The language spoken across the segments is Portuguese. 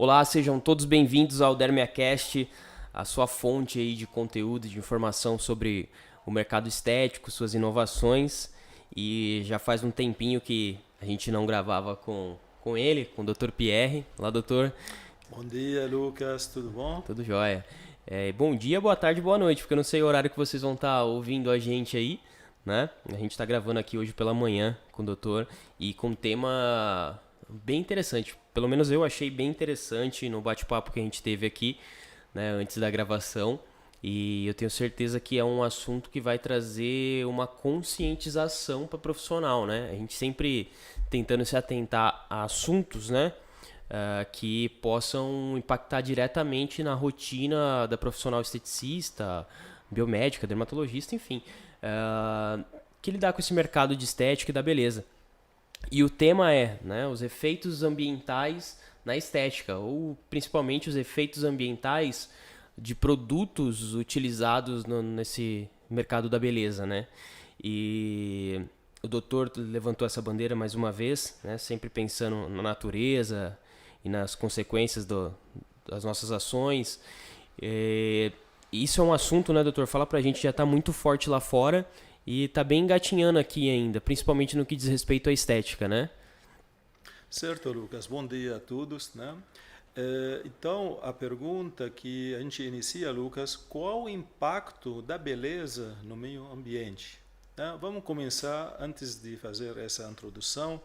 Olá, sejam todos bem-vindos ao DermiaCast, a sua fonte aí de conteúdo, de informação sobre o mercado estético, suas inovações. E já faz um tempinho que a gente não gravava com ele, com o Dr. Pierre. Olá, doutor. Bom dia, Lucas, tudo bom? Tudo jóia. Bom dia, boa tarde, boa noite, porque eu não sei o horário que vocês vão estar ouvindo a gente aí, né? A gente está gravando aqui hoje pela manhã com o doutor e com um tema bem interessante. Pelo menos eu achei bem interessante no bate-papo que a gente teve aqui, né, antes da gravação. E eu tenho certeza que é um assunto que vai trazer uma conscientização para profissional, né? A gente sempre tentando se atentar a assuntos, né? Que possam impactar diretamente na rotina da profissional esteticista, biomédica, dermatologista, enfim, que lidar com esse mercado de estética e da beleza. E o tema é, né, os efeitos ambientais na estética, ou principalmente os efeitos ambientais de produtos utilizados nesse mercado da beleza, né? E o doutor levantou essa bandeira mais uma vez, né, sempre pensando na natureza e nas consequências das nossas ações. Isso é um assunto, né, doutor? Fala pra gente, já está muito forte lá fora e está bem engatinhando aqui ainda, principalmente no que diz respeito à estética, né? Certo, Lucas, bom dia a todos, né? Então, a pergunta que a gente inicia, Lucas, qual o impacto da beleza no meio ambiente? Né? Vamos começar, antes de fazer essa introdução,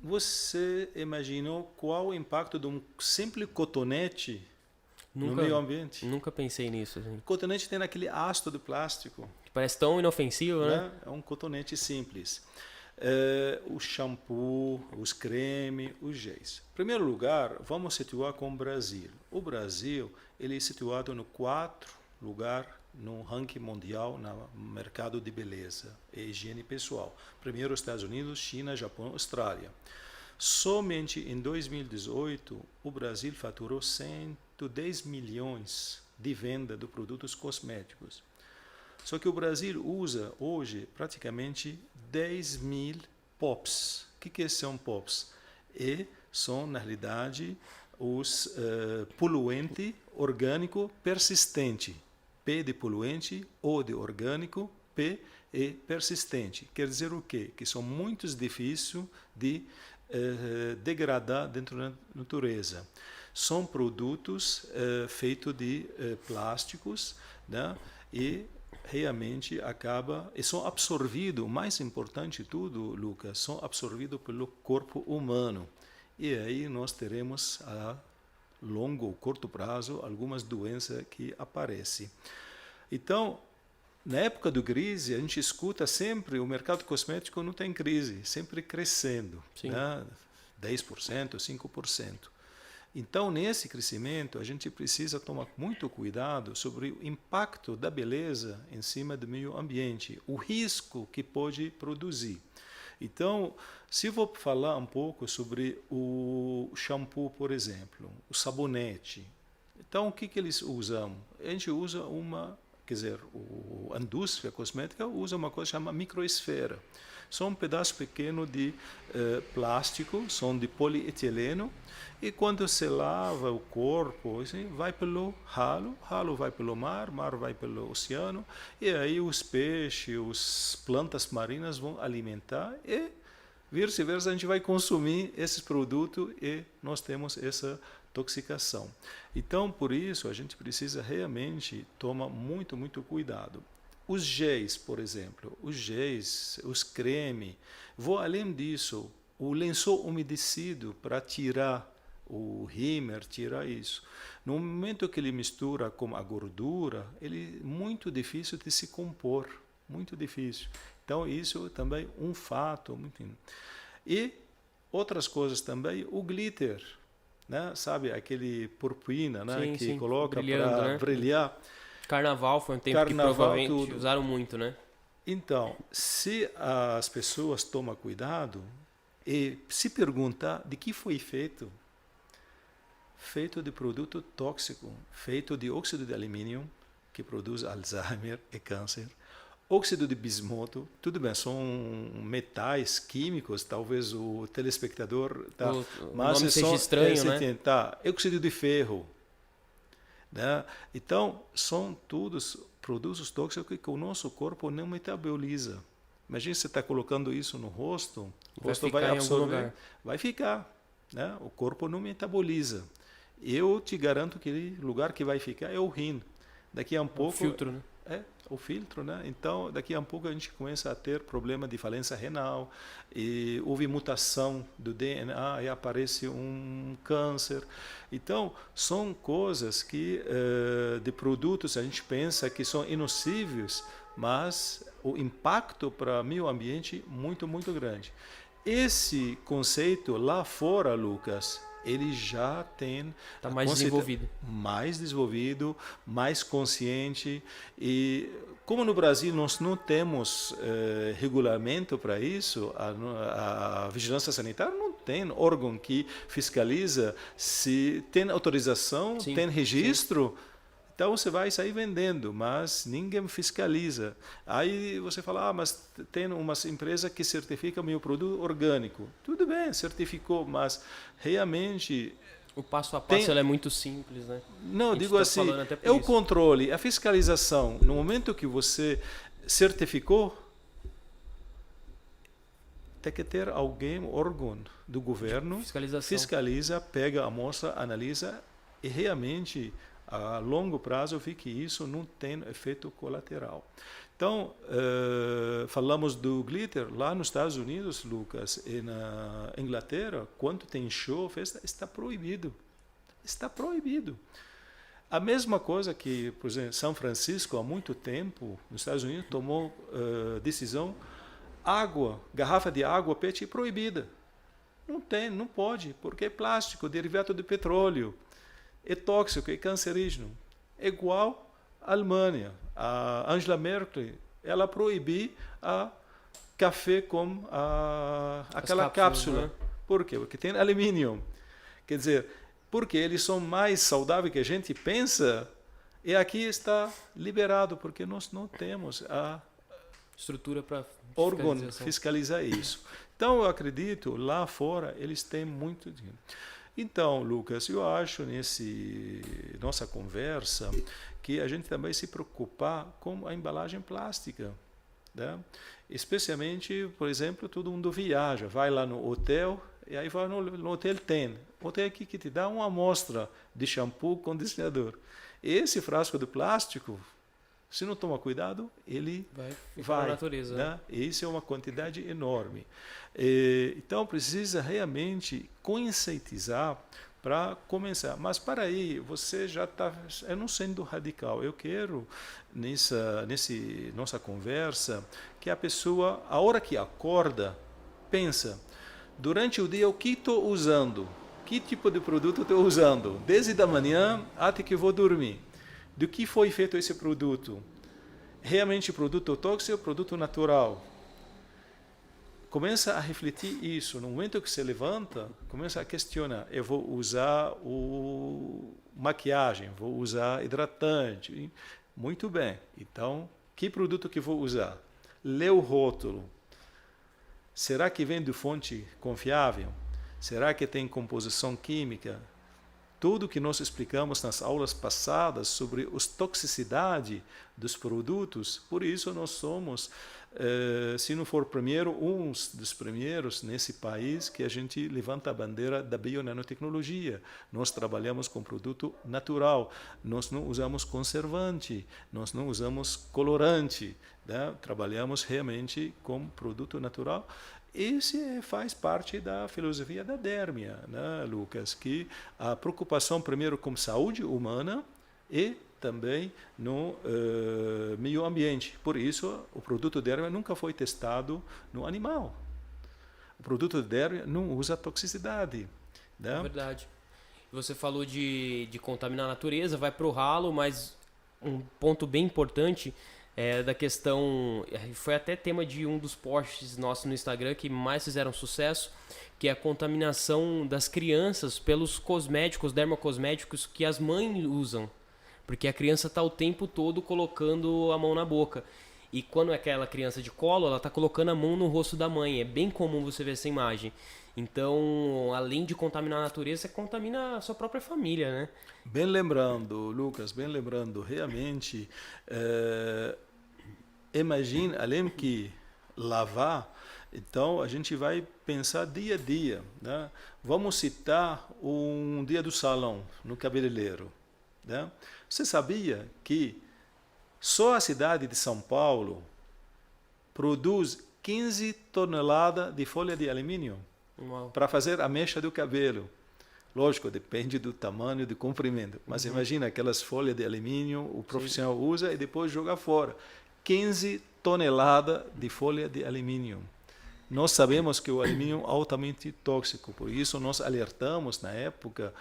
você imaginou qual o impacto de um simples cotonete no Nunca, meio ambiente? nunca pensei nisso, assim. O cotonete tem aquele hasto de plástico, Parece tão inofensivo, né? né? É um cotonete simples. O shampoo, os cremes, os géis. Em primeiro lugar, vamos situar com o Brasil. O Brasil ele é situado no quarto lugar no ranking mundial no mercado de beleza e higiene pessoal. Primeiro, Estados Unidos, China, Japão, Austrália. Somente em 2018, o Brasil faturou 110 milhões de venda de produtos cosméticos. Só que o Brasil usa hoje praticamente 10 mil POPs. O que são POPs? São, na realidade, os poluente orgânico persistente. P de poluente, O de orgânico, P e persistente. Quer dizer o quê? Que são muito difíceis de degradar dentro da natureza. São produtos feitos de plásticos, né? E realmente acaba e são absorvidos, o mais importante de tudo, Lucas, são absorvidos pelo corpo humano. E aí nós teremos a longo ou curto prazo algumas doenças que aparecem. Então, na época do crise, a gente escuta sempre o mercado cosmético não tem crise, sempre crescendo, Sim. né? 10%, 5%. Então, nesse crescimento, a gente precisa tomar muito cuidado sobre o impacto da beleza em cima do meio ambiente, o risco que pode produzir. Então, se eu vou falar um pouco sobre o shampoo, por exemplo, o sabonete. Então, o que eles usam? A gente usa quer dizer, a indústria cosmética usa uma coisa chamada microesfera. São um pedaço pequeno de plástico, são de polietileno, e quando se lava o corpo, assim, vai pelo ralo vai pelo mar vai pelo oceano, e aí os peixes, as plantas marinas vão alimentar e vice-versa a gente vai consumir esses produtos e nós temos essa toxicação. Então, por isso, a gente precisa realmente tomar muito, muito cuidado. Os géis, por exemplo, os cremes, vou além disso, o lençol umedecido para tirar o rímel, tirar isso. No momento que ele mistura com a gordura, ele é muito difícil de se compor, muito difícil. Então, isso também é um fato. E outras coisas também, o glitter, né? Sabe, aquele purpurina, né? Sim, Que sim. coloca Brilhando, para né? brilhar. Carnaval foi um tempo que Carnaval, provavelmente tudo. usaram muito, né? Então, se as pessoas tomam cuidado e se perguntar de que foi feito, feito de produto tóxico, feito de óxido de alumínio, que produz Alzheimer e câncer, óxido de bismuto, tudo bem, são metais químicos, talvez o telespectador tá, O mas nome seja estranho, né? Tá, óxido de ferro, né? Então, são todos produtos tóxicos que o nosso corpo não metaboliza. Imagina você está colocando isso no rosto, o rosto vai absorver, vai ficar, né? O corpo não metaboliza. Eu te garanto que o lugar que vai ficar é o rim. Daqui a um pouco... O filtro, né? É, o filtro, né? Então, daqui a um pouco a gente começa a ter problema de falência renal, e houve mutação do DNA e aparece um câncer. Então, são coisas que, de produtos, a gente pensa que são inocíveis, mas o impacto para o meio ambiente muito, muito grande. Esse conceito lá fora, Lucas, ele já tem está mais desenvolvido, mais consciente. E como no Brasil nós não temos regulamento para isso, a vigilância sanitária não tem órgão que fiscaliza se tem autorização, sim, tem registro. Sim. Então você vai sair vendendo, mas ninguém fiscaliza. Aí você fala, mas tem umas empresas que certificam meu produto orgânico. Tudo bem, certificou, mas realmente... O passo a passo é muito simples, né? Não, digo assim, é o controle, a fiscalização. No momento que você certificou, tem que ter alguém, órgão do governo, fiscaliza, pega a amostra, analisa e realmente... a longo prazo eu vi que isso não tem efeito colateral. Então, falamos do glitter lá nos Estados Unidos, Lucas, e na Inglaterra, quando tem show, festa, está proibido. Está proibido. A mesma coisa que, por exemplo, São Francisco, há muito tempo, nos Estados Unidos, tomou decisão, garrafa de água PET proibida. Não tem, não pode, porque é plástico, derivado de petróleo. É tóxico, é cancerígeno. É igual à Alemanha. A Angela Merkel, ela proibiu a café com aquela cápsula. Né? Por quê? Porque tem alumínio. Quer dizer, porque eles são mais saudáveis que a gente pensa, e aqui está liberado, porque nós não temos a estrutura para fiscalizar isso. Então, eu acredito, lá fora, eles têm muito dinheiro. Então, Lucas, eu acho nossa conversa que a gente também se preocupar com a embalagem plástica, né? Especialmente, por exemplo, todo mundo viaja, vai lá no hotel, e aí vai no hotel tem. O hotel aqui que te dá uma amostra de shampoo, condicionador. Esse frasco de plástico, se não tomar cuidado, ele vai na natureza. Né? Isso é uma quantidade enorme. Então, precisa realmente conscientizar para começar. Mas, para aí, você já está... Eu não sendo radical. Eu quero, nossa conversa, que a pessoa, a hora que acorda, pensa, durante o dia, o que estou usando? Que tipo de produto estou usando? Desde a manhã até que vou dormir. Do que foi feito esse produto? Realmente produto tóxico ou produto natural? Começa a refletir isso. No momento que você levanta, começa a questionar. Eu vou usar maquiagem, vou usar hidratante. Muito bem. Então, que produto que vou usar? Lê o rótulo. Será que vem de fonte confiável? Será que tem composição química? Tudo que nós explicamos nas aulas passadas sobre a toxicidade dos produtos, por isso nós somos, se não for uns dos primeiros nesse país que a gente levanta a bandeira da bionanotecnologia. Nós trabalhamos com produto natural, nós não usamos conservante, nós não usamos colorante, né? Trabalhamos realmente com produto natural. Esse faz parte da filosofia da Dérmia, né, Lucas? Que a preocupação primeiro com saúde humana e também no meio ambiente. Por isso, o produto Dérmia nunca foi testado no animal. O produto Dérmia não usa toxicidade. Né? É verdade. Você falou de contaminar a natureza, vai para o ralo, mas um ponto bem importante da questão, foi até tema de um dos posts nossos no Instagram que mais fizeram sucesso, que é a contaminação das crianças pelos cosméticos, dermocosméticos que as mães usam, porque a criança está o tempo todo colocando a mão na boca. e quando é aquela criança de colo, ela tá colocando a mão no rosto da mãe. É bem comum você ver essa imagem. Então, além de contaminar a natureza, você contamina a sua própria família, né? Bem lembrando, Lucas, bem lembrando, realmente, imagine, além que lavar, então a gente vai pensar dia a dia, né? Vamos citar um dia do salão no cabeleireiro, né? Você sabia que só a cidade de São Paulo produz 15 toneladas de folha de alumínio para fazer a mecha do cabelo? Lógico, depende do tamanho, do comprimento. Mas imagina aquelas folhas de alumínio, o profissional usa e depois joga fora. 15 toneladas de folha de alumínio. Nós sabemos que o alumínio é altamente tóxico, por isso nós alertamos na época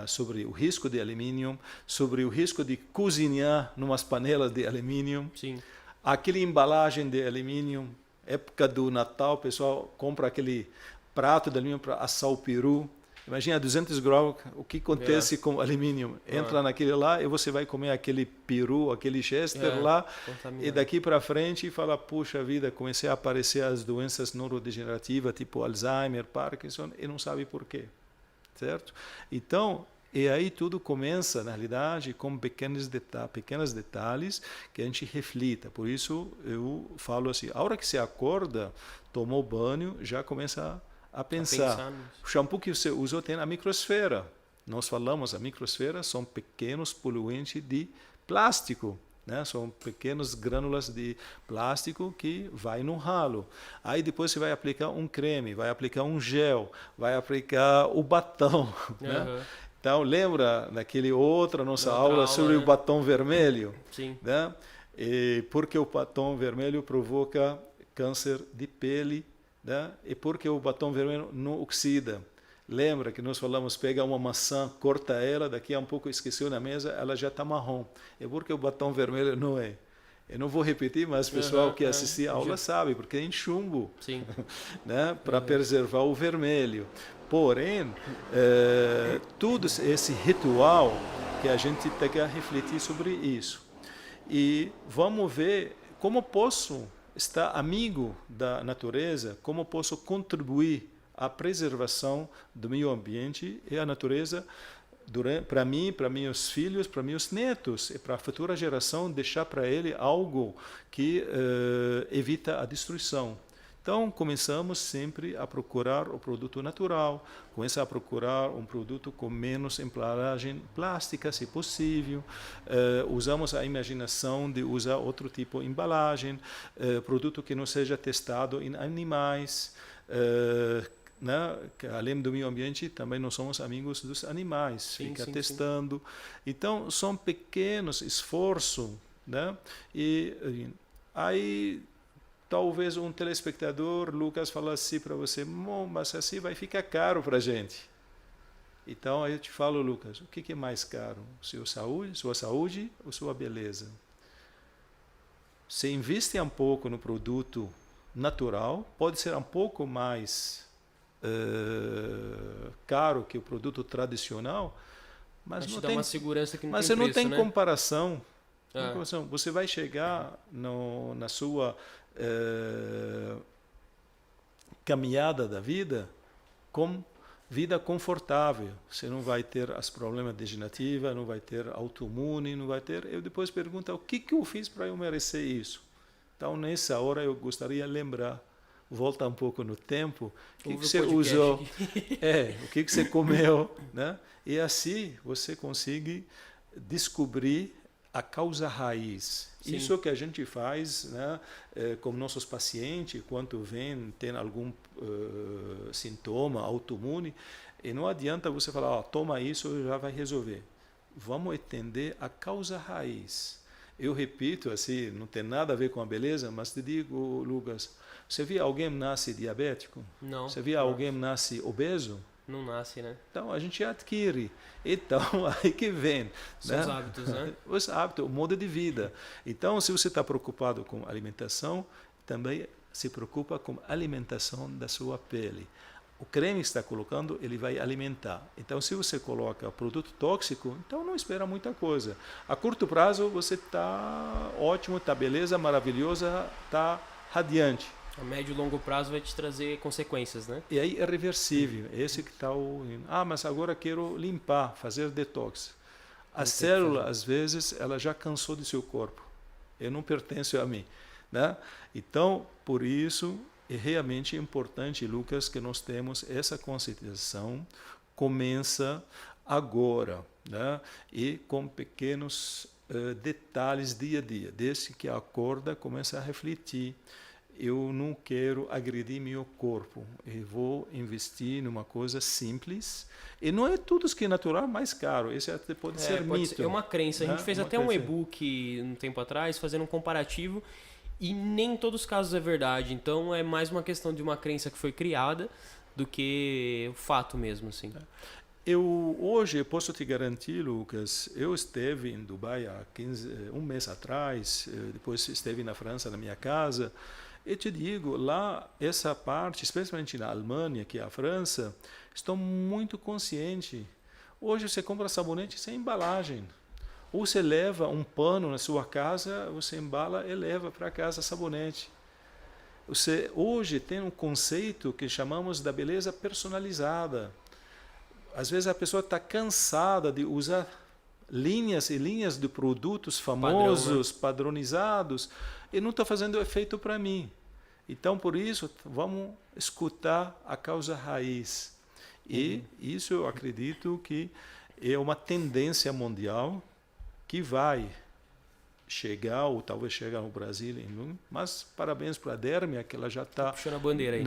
sobre o risco de alumínio, sobre o risco de cozinhar em umas panelas de alumínio. Sim. Aquela embalagem de alumínio, época do Natal, o pessoal compra aquele prato de alumínio para assar o peru. Imagina 200 graus, o que acontece com alumínio? Entra naquele lá e você vai comer aquele peru, aquele chester lá, e daqui para frente fala, puxa vida, comecei a aparecer as doenças neurodegenerativas, tipo Alzheimer, Parkinson, e não sabe por quê, certo? Então, e aí tudo começa, na realidade, com pequenos detalhes que a gente reflita. Por isso, eu falo assim, a hora que você acorda, tomou banho, já começa a pensar. O shampoo que você usou tem a microsfera. Nós falamos, a microsfera são pequenos poluentes de plástico, né? São pequenas grânulas de plástico que vai no ralo. Aí depois você vai aplicar um creme, vai aplicar um gel, vai aplicar o batom, né? Então, lembra daquele outra nossa aula sobre o batom vermelho? Sim. Né? E porque o batom vermelho provoca câncer de pele, né? E porque o batom vermelho não oxida. Lembra que nós falamos, pega uma maçã, corta ela, daqui a um pouco esqueceu na mesa, ela já está marrom. É porque o batom vermelho não é. Eu não vou repetir, mas o pessoal que assistiu a aula sabe, porque tem chumbo, né? Para preservar o vermelho. Porém, todo esse ritual que a gente tem que refletir sobre isso. E vamos ver como posso estar amigo da natureza, como posso contribuir à preservação do meio ambiente e a natureza para mim, para meus filhos, para meus netos e para a futura geração, deixar para ele algo que evita a destruição. Então, começamos sempre a procurar o produto natural, começa a procurar um produto com menos embalagem plástica, se possível. Usamos a imaginação de usar outro tipo de embalagem, produto que não seja testado em animais. Né? Além do meio ambiente, também nós somos amigos dos animais, fica testando. Então, são pequenos esforços, né? E aí talvez um telespectador, Lucas, fala assim para você, mas assim vai ficar caro para a gente. Então, aí eu te falo, Lucas, o que é mais caro? Sua saúde ou sua beleza? Você investe um pouco no produto natural, pode ser um pouco mais caro que o produto tradicional, mas não tem, uma segurança que não mas tem você preço, não tem né? comparação. Você vai chegar na sua caminhada da vida com vida confortável. Você não vai ter os problemas degenerativos, não vai ter autoimune, não vai ter. Eu depois pergunto, o que eu fiz para eu merecer isso? Então, nessa hora, eu gostaria de lembrar, volta um pouco no tempo, o que você usou, o que você comeu, né? E assim você consegue descobrir a causa raiz. Sim. Isso que a gente faz, né, com nossos pacientes, quando tem algum sintoma autoimune, e não adianta você falar, toma isso, já vai resolver. Vamos entender a causa raiz. Eu repito, assim, não tem nada a ver com a beleza, mas te digo, Lucas, você vê alguém nasce diabético? Não. Você vê alguém nasce obeso? Não nasce, né? Então, a gente adquire. Então, aí que vem. São, né, os hábitos, né? Os hábitos, o modo de vida. Então, se você está preocupado com alimentação, também se preocupa com a alimentação da sua pele. o creme que está colocando, ele vai alimentar. Então, se você coloca produto tóxico, então não espera muita coisa. A curto prazo, você está ótimo, está beleza, maravilhosa, está radiante. A médio e longo prazo vai te trazer consequências, né? E aí é reversível. Esse que está mas agora quero limpar, fazer detox. A célula, às vezes, ela já cansou do seu corpo. Eu não pertenço a mim, né? Então, por isso, é realmente importante, Lucas, que nós temos essa conscientização. Começa agora, né? E com pequenos detalhes dia a dia. Desde que acorda, começa a refletir. Eu não quero agredir meu corpo. Eu vou investir numa coisa simples. E não é tudo que é natural mais caro. Esse até pode ser mito. É uma crença. A gente fez até um e-book um tempo atrás, fazendo um comparativo. E nem em todos os casos é verdade. Então é mais uma questão de uma crença que foi criada do que o fato mesmo, assim. Hoje eu posso te garantir, Lucas, eu esteve em Dubai há um mês atrás, depois esteve na França, na minha casa. Eu te digo, lá, essa parte, especialmente na Alemanha, que é a França, estão muito conscientes. Hoje você compra sabonete sem embalagem. Ou você leva um pano na sua casa, você embala e leva para casa sabonete. Você hoje tem um conceito que chamamos da beleza personalizada. Às vezes a pessoa está cansada de usar linhas e linhas de produtos famosos, padronizados, e não está fazendo efeito para mim. Então, por isso, vamos escutar a causa raiz. E isso eu acredito que é uma tendência mundial que vai chegar, ou talvez chegar no Brasil, mas parabéns para a Dermia, que ela já está puxando a bandeira aí.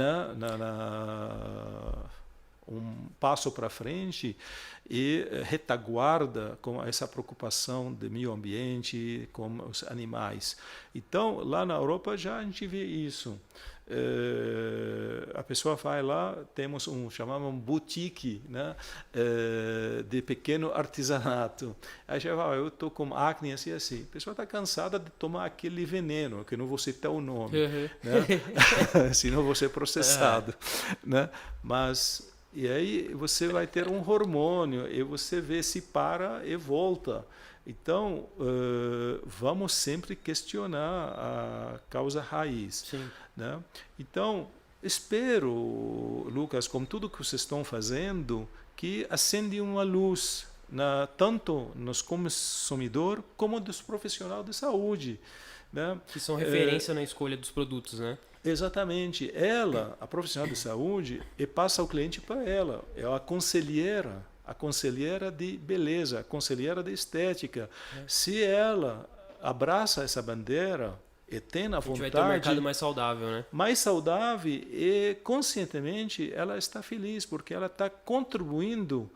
Um passo para frente e retaguarda com essa preocupação do meio ambiente, com os animais. Então, lá na Europa já a gente vê isso. A pessoa vai lá, temos chamamos boutique, né, de pequeno artesanato. Aí já vai, eu estou com acne assim, assim. A pessoa está cansada de tomar aquele veneno, que não vou citar o nome, né? Senão vou ser processado. Né? Mas e aí você vai ter um hormônio e você vê se para e volta. Então, vamos sempre questionar a causa raiz. Sim. Né? Então, espero, Lucas, com tudo que vocês estão fazendo, que acende uma luz, tanto nos consumidores como dos profissionais de saúde. Né? Que são referência na escolha dos produtos, né? Exatamente. Ela, a profissional de saúde, e passa o cliente para ela. É a conselheira de beleza, a conselheira de estética. Se ela abraça essa bandeira e tem a vontade... vai ter um mercado mais saudável, né? Mais saudável e, conscientemente, ela está feliz, porque ela está contribuindo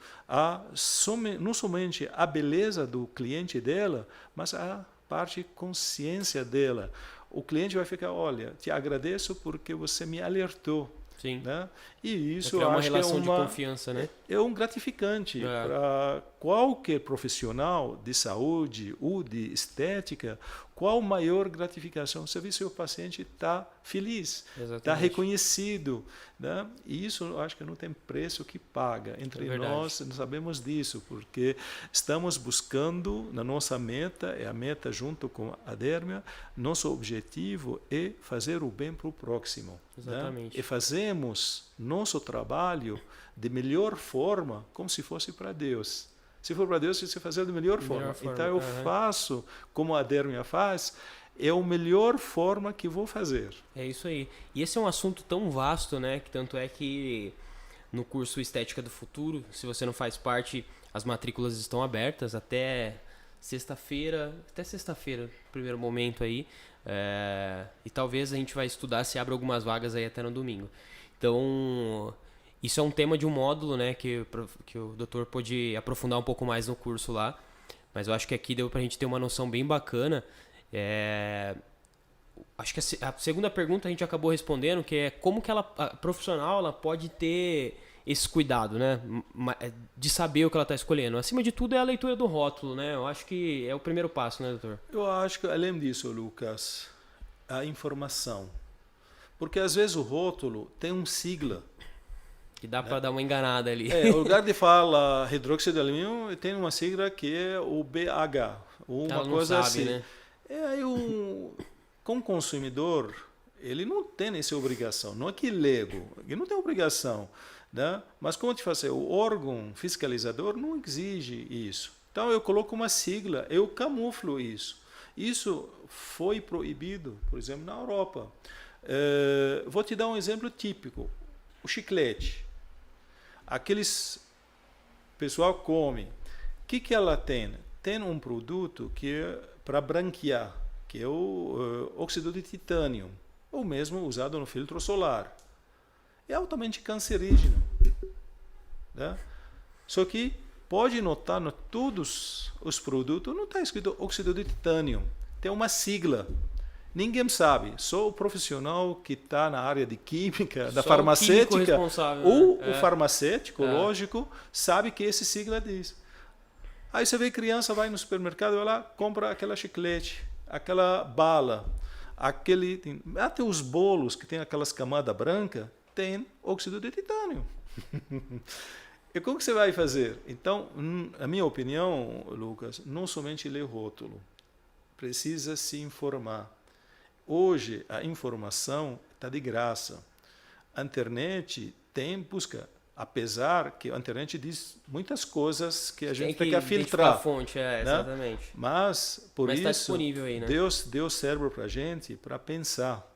não somente a beleza do cliente dela, mas a parte consciência dela. O cliente vai ficar, olha, te agradeço porque você me alertou. Sim. Né? E isso é uma acho relação que é de confiança, né? É um gratificante para qualquer profissional de saúde ou de estética. Qual maior gratificação? Você vê se o paciente está feliz, está reconhecido. Né? E isso eu acho que não tem preço que paga. Entre nós sabemos disso, porque estamos buscando, na nossa meta, é a meta junto com a Dermia, nosso objetivo é fazer o bem para o próximo. Exatamente. Né? E fazemos nosso trabalho de melhor forma, como se fosse para Deus. Se for para Deus, você fazer da melhor forma. Então eu faço como a Dermia faz, é a melhor forma que vou fazer. É isso aí. E esse é um assunto tão vasto, né? Que tanto é que no curso Estética do Futuro, se você não faz parte, as matrículas estão abertas até sexta-feira, primeiro momento aí. E talvez a gente vai estudar se abre algumas vagas aí até no domingo. Então, isso é um tema de um módulo, né, que o doutor pôde aprofundar um pouco mais no curso lá, mas eu acho que aqui deu pra gente ter uma noção bem bacana. Acho que a segunda pergunta a gente acabou respondendo, que é como que a profissional ela pode ter esse cuidado, né, de saber o que ela está escolhendo. Acima de tudo é a leitura do rótulo, né, eu acho que é o primeiro passo, né, doutor? Eu acho que, além disso, Lucas, a informação. Porque às vezes o rótulo tem um sigla. que dá para dar uma enganada ali. No lugar de falar hidróxido de alumínio, tem uma sigla que é o BH, uma Ela não coisa sabe, assim. né? Aí como consumidor, ele não tem essa obrigação, não é que lego, ele não tem obrigação, né? Mas como te fazer, o órgão fiscalizador não exige isso. Então eu coloco uma sigla, eu camuflo isso. Isso foi proibido, por exemplo, na Europa. Vou te dar um exemplo típico, o chiclete. Aqueles pessoal come. O que ela tem? Tem um produto que é para branquear, que é o óxido de titânio, ou mesmo usado no filtro solar. É altamente cancerígeno, né? Só que pode notar em todos os produtos não está escrito óxido de titânio, tem uma sigla. Ninguém sabe, só o profissional que está na área de química, da Só farmacêutica, ou né? o farmacêutico, lógico, sabe que esse sigla diz. Aí você vê criança, vai no supermercado, vai lá, compra aquela chiclete, aquela bala, até os bolos que tem aquelas camadas brancas, tem óxido de titânio. E como que você vai fazer? Então, a minha opinião, Lucas, não somente ler rótulo, precisa se informar. Hoje a informação está de graça. A internet busca, apesar que a internet diz muitas coisas que a gente tem que filtrar. A fonte, né? Exatamente. Mas isso tá disponível aí, né? Deus deu cérebro para a gente para pensar.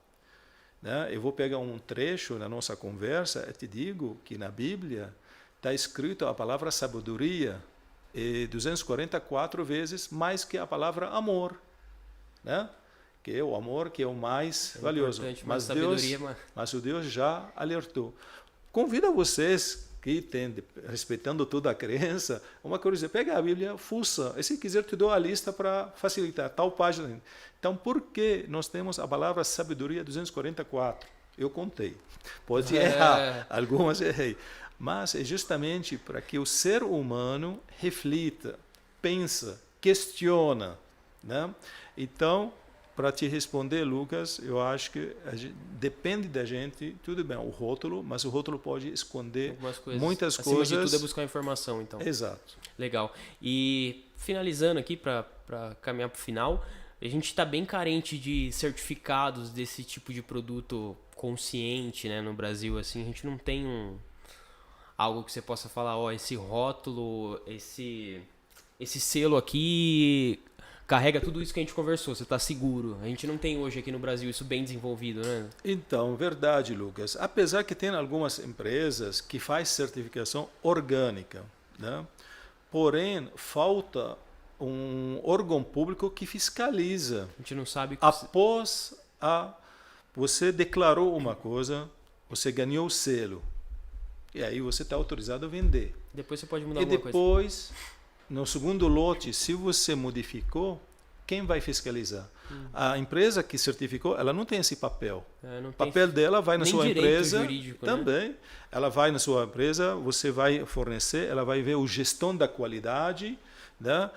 Né? Eu vou pegar um trecho na nossa conversa e te digo que na Bíblia está escrito a palavra sabedoria 244 vezes mais que a palavra amor, né? Que é o amor que é o mais valioso. Mas o Deus já alertou. Convido vocês que têm, respeitando toda a crença, uma coisa, pega a Bíblia, fuça, e se quiser te dou a lista para facilitar, tal página. Então, por que nós temos a palavra sabedoria 244? Eu contei. Pode errar, algumas errei. Mas é justamente para que o ser humano reflita, pensa, questiona, né? Então, para te responder, Lucas, eu acho que depende da gente, tudo bem, o rótulo, mas o rótulo pode esconder muitas coisas. Acima de tudo é buscar informação, então. Exato. Legal. E finalizando aqui, para caminhar para o final, a gente está bem carente de certificados desse tipo de produto consciente, né, no Brasil. Assim, a gente não tem algo que você possa falar, esse rótulo, esse selo aqui carrega tudo isso que a gente conversou, você está seguro. A gente não tem hoje aqui no Brasil isso bem desenvolvido, né? Então, verdade, Lucas. Apesar que tem algumas empresas que fazem certificação orgânica, né? Porém, falta um órgão público que fiscaliza. A gente não sabe... Após você declarou uma coisa, você ganhou o selo. E aí você está autorizado a vender. Depois você pode mudar alguma coisa. E depois, no segundo lote, se você modificou, quem vai fiscalizar? A empresa que certificou, ela não tem esse papel. O papel dela vai na sua empresa. Jurídico, também. Né? Ela vai na sua empresa, você vai fornecer, ela vai ver a gestão da qualidade, né?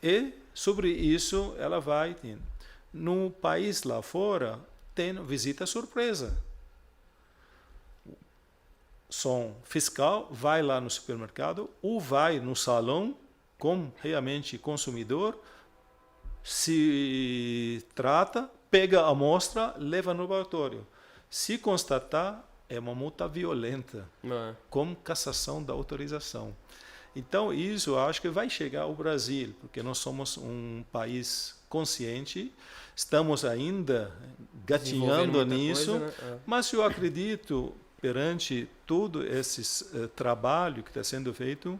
E sobre isso ela vai. No país lá fora, tem visita surpresa. Som fiscal vai lá no supermercado ou vai no salão como realmente consumidor, se trata, pega a amostra, leva no laboratório. Se constatar, é uma multa violenta, com cassação da autorização. Então, isso eu acho que vai chegar ao Brasil, porque nós somos um país consciente, estamos ainda gatinhando nisso, coisa, né? Mas eu acredito, perante todo esse trabalho que está sendo feito,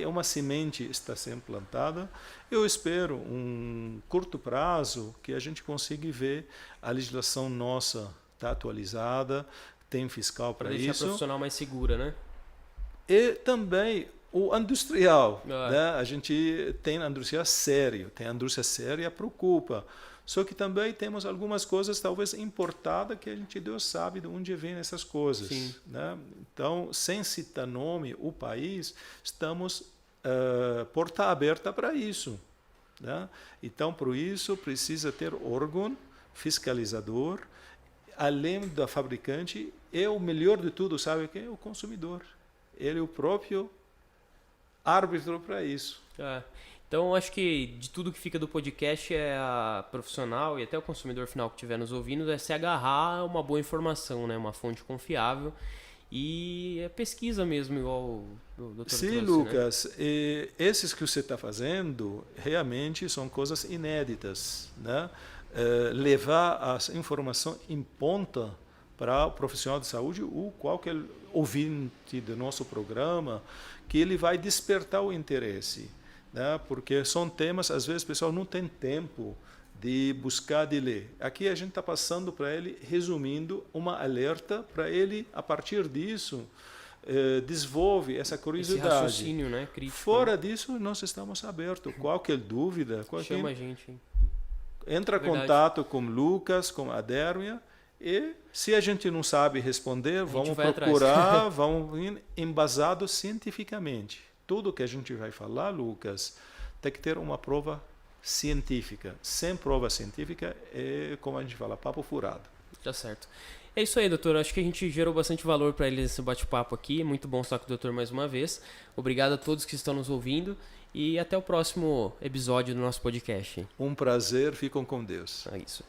uma semente está sendo plantada. Eu espero, um curto prazo, que a gente consiga ver a legislação nossa está atualizada, tem fiscal para isso. Deixar a profissional mais segura, né? E também o industrial. Né? A gente tem a indústria séria, tem a indústria séria preocupa. Só que também temos algumas coisas talvez importadas que a gente Deus sabe de onde vêm essas coisas. Né? Então, sem citar nome, o país, estamos porta aberta para isso. Né? Então, por isso, precisa ter órgão fiscalizador. além da fabricante, é o melhor de tudo, sabe quem? É o consumidor. Ele é o próprio árbitro para isso. Então, acho que de tudo que fica do podcast é a profissional e até o consumidor final que estiver nos ouvindo é se agarrar a uma boa informação, né? Uma fonte confiável e é pesquisa mesmo, igual o doutor Sim, trouxe, Lucas, esses que você está fazendo realmente são coisas inéditas, né? Levar a informação em ponta para o profissional de saúde ou qualquer ouvinte do nosso programa, que ele vai despertar o interesse, né? Porque são temas, às vezes o pessoal não tem tempo de buscar, de ler. Aqui a gente está passando para ele, resumindo, uma alerta para ele, a partir disso, desenvolve essa curiosidade. Esse raciocínio, né, crítico. Fora disso, nós estamos abertos. Qualquer dúvida, chama a gente. Entra em contato com o Lucas, com a Dérmia, e se a gente não sabe responder, vamos procurar, vamos ir embasado cientificamente. Tudo que a gente vai falar, Lucas, tem que ter uma prova científica. Sem prova científica é, como a gente fala, papo furado. Tá certo. É isso aí, doutor. Acho que a gente gerou bastante valor para eles nesse bate-papo aqui. Muito bom estar com o doutor mais uma vez. Obrigado a todos que estão nos ouvindo e até o próximo episódio do nosso podcast. Um prazer. Ficam com Deus. É isso.